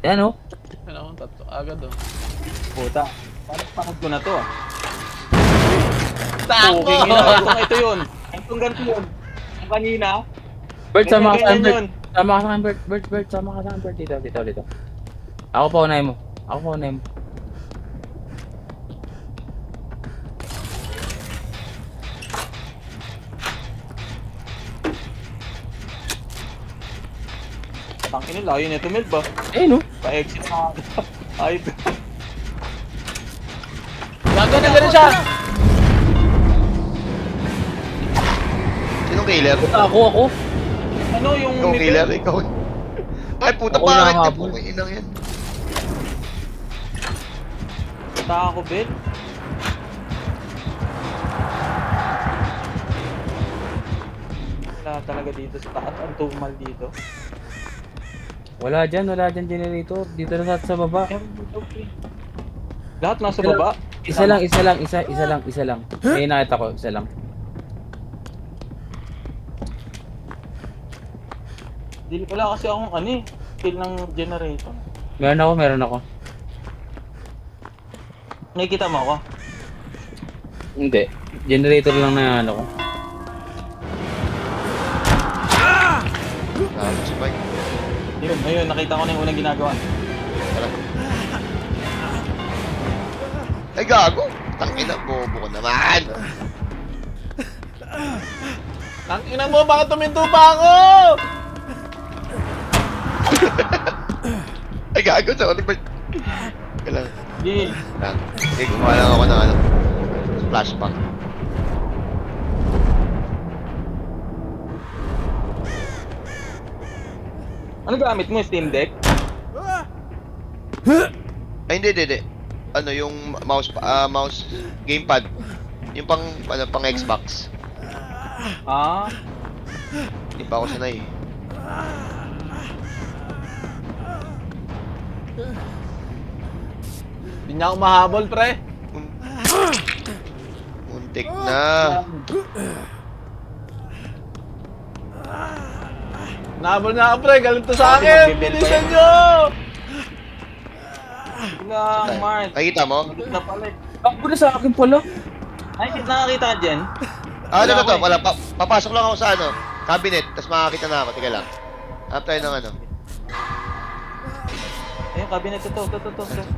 Yan oh. Ano akong tatlo? Agad oh. Puta. Parang pangod ko na to ah. Takbo! Okay, ina. Ito yun. Itong ganito yun. Ang kanina. Bert, sama ka sa akin, Ganyan Bert. yun. Sama ka sa akin, Bert. Bert, sama ka sa akin, Bert. Dito. Ako pa unahin mo. Tangin nila, layo nito Mel ba? Eh, no? Pa-exit na. Ay, Gago na ganun siya! Sinong killer? Ako. ano yung Ikaw may- killer, ikaw. Ay, puta, Ako bakit na nga, ka po inang yan? Punta ako, Ben. Wala talaga dito sa taas. Ang tumal dito. Wala dyan generator. Dito na sa baba. Meron dito, pre. Lahat nasa Isa baba. Isa lang. May nakita ko, isa lang. Wala kasi akong ano eh. Kill ng generator. Meron ako. Nakikita mo ako? Hindi. Generator lang na ano ko. Grabe si Mike. Ayun, nakita ko na yung unang ginagawa. Tara. Ay, gago. Tangina, bobo ko naman. Tangina mo, bakit tuminto pa ako? Ay, gago. Sorry, Bert. Kailangan. Hindi. Lang. Sige, gumawa lang ako ng ano. Flashback. Ano gamit mo? Steam Deck? Ay, hindi. Ano, yung mouse gamepad. Yung pang Xbox. Ah, Hindi pa ako sanay. Hindi niya ako mahabol, pre. Muntik na. Nahabol na ako, pre. Galing to sa Bakit akin. magbibenta Bilisan yan? nyo! lang, Mart. Nakita mo? Na pala. Takbo na sa akin pala. Ay, nakakita ka dyan? Ano Wala to? ako eh. Wala. Papasok lang ako sa ano. Cabinet. Tapos makakita na ako. Teka lang. Hanap tayo ng ano. Ayun, cabinet ito. Cabinet.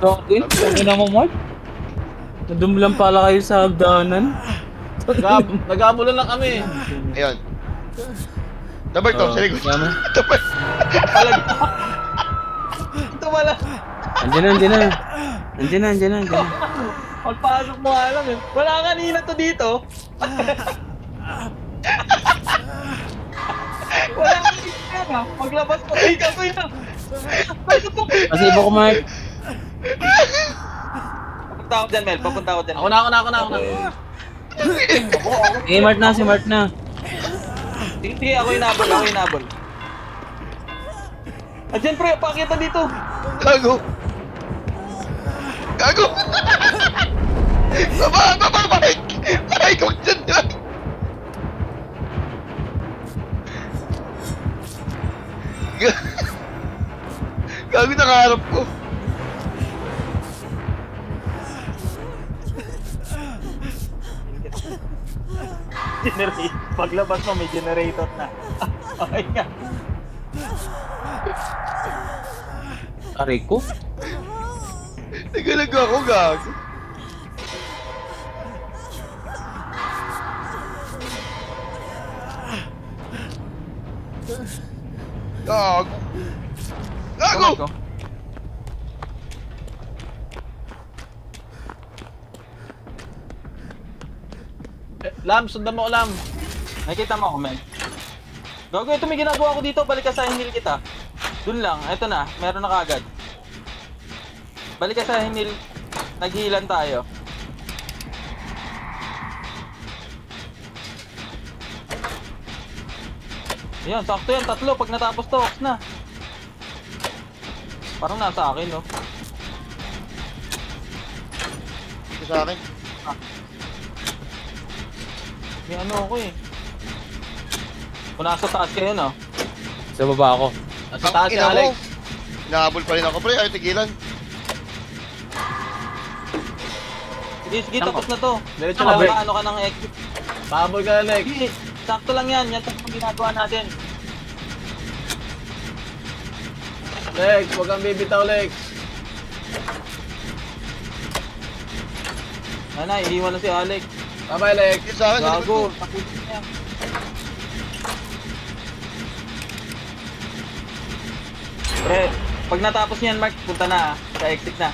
Akin? Ano na mo, Mark? Nadumlan pala kayo sa hagdanan. Naghabulan lang kami. Ayun. Double to. Sa likod. Tama. Double. Palag. Ito pala. Andiyan na. Pagpasok mo nga lang eh. Wala kanina to dito. Wala kanina na. Paglabas ko, ay kapoy na. Kasi iba ko, Mark. Papunta ako dyan, Mel. Papunta ako dyan. Ako na. Si Mark na. Sige, ako yung nabol. Andyan, pre. Pakita dito. Gago. Baba, Mike. Mike, huwag dyan na. Gago, nakaharap ko. Generate. Paglabas mo, may generator na. Okay nga. Aray ko. Nagalag ako, gago. Gago. Gago! Lam, sundan mo ko, Lam. Nakikita mo ako, Mel. Gago, ito may ginagawa ko dito. Balik ka sa hinil kita. Dun lang. Ito na. Meron na kagad. Balik ka sa hinil. Naghilan tayo. Ayan, sakto yan. Tatlo. Pag natapos to, ox na. Parang nasa akin, no? Ito sa akin. May ano ako eh. Kung nasa taas kayo, no? Sa baba ako. Nasa taas si ina mo. Alex. Hinahabol pa rin ako, pre. Ayaw tigilan. Sige, sige, tapos na to. Diretso lang, Lex. Ano ka ng exit? Pahabol ka na, Lex. Sige, sakto lang yan. Yan ang ginagawa natin. Lex, huwag kang bibitaw, Lex. Nanay, iiwan na si Alex. Bye-bye, Lex. Yun sa akin, sa likod ko. Gago, tapusin niya. Pre, pag natapos niyan, Mark, punta na sa exit na.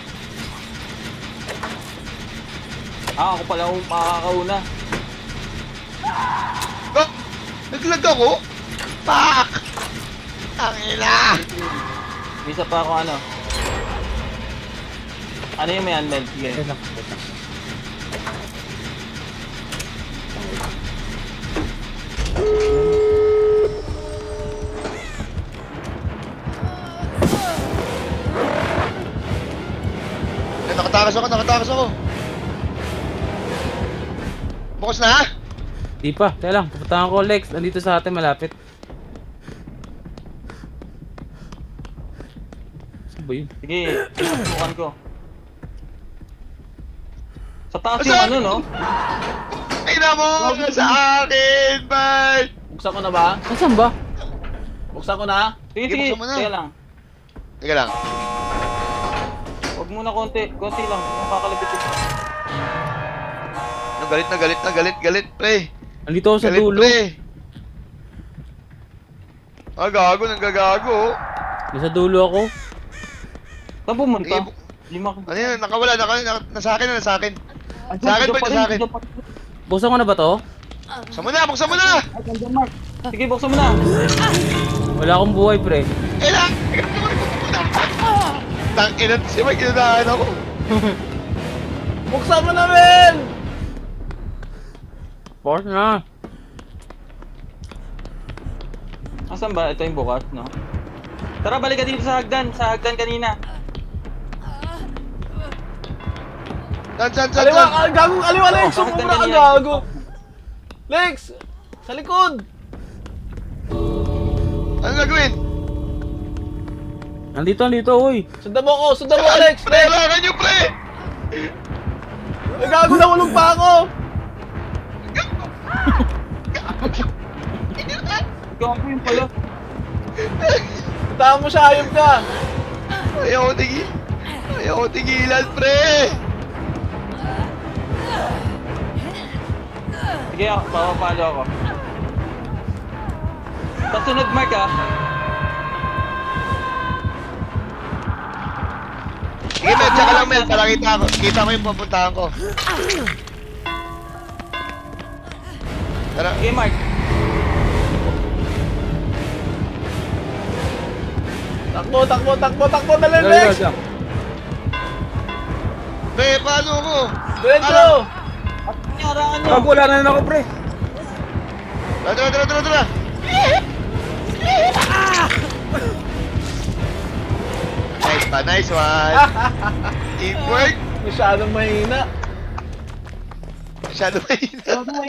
Ako pala makakauna. Oh! Naglag ako? Fuck! Ang ina! Isa pa ako ano. Ano yung may unmeld? Sige. Wait lang, wait lang. Nakatakas ako. Bukas na? Di pa, teka lang, pupuntahan ko Lex, nandito sa atin malapit. Saan ba yun? Sige, susukan ko. Sa taas Asa? yung ano, no? Ina mo! Sa akin, bye! Buksan ko na ba? Nasaan ba? Buksan ko na? Sige, Sige, sige. buksan mo na. Teka lang. Teka lang. Huwag muna konti. Konti lang. Yung kakalabit ito. Galit, pre. Nandito ako sa Galit, dulo. pre. Ah, gago, nanggagago. Nasa dulo ako. Saan pumunta? Sige, Lima ko. Ano yun? Nakawala, nasa akin na, nasa akin. Sa akin ba? Sa akin. Buksan ko na ba to? Buksan mo na! Sige, buksan mo na. Wala akong buhay, pre. Eh lang! Tang ina, si Mike, kinadahan ako. Buksan mo na, men! Force na. Asan ba? Ito yung bukas, no? Tara, balik ka dito sa hagdan. Sa hagdan kanina. San. Kaliwa, gago, kaliwa, Lex! Oh, bakit Sumubra ka, ganyan? gago! Lex! Sa likod! Anong gagawin? Nandito, uy. Sundan mo ako, Lex! Pre, Lex! kailangan nyo, pre! Ay, gago, nahulog pa ako! Ikaw ako yung pala. Tama mo siya, ayop ka! Ayaw ko tigilan, pre! Sige, papapalo ako. Sa sunod, Mark, ah. Sige, Mel, tsaka lang, Mel, para kita ko yung pupuntahan ko. Tara. Sige, Mark. Takbo, dali, Lex! Pre, paano ko? Diretso! Harangan nyo. Wala na ako, pre. Tara! Nice one! Teamwork! Masyadong mahina. Masyado mahina. Huwag mo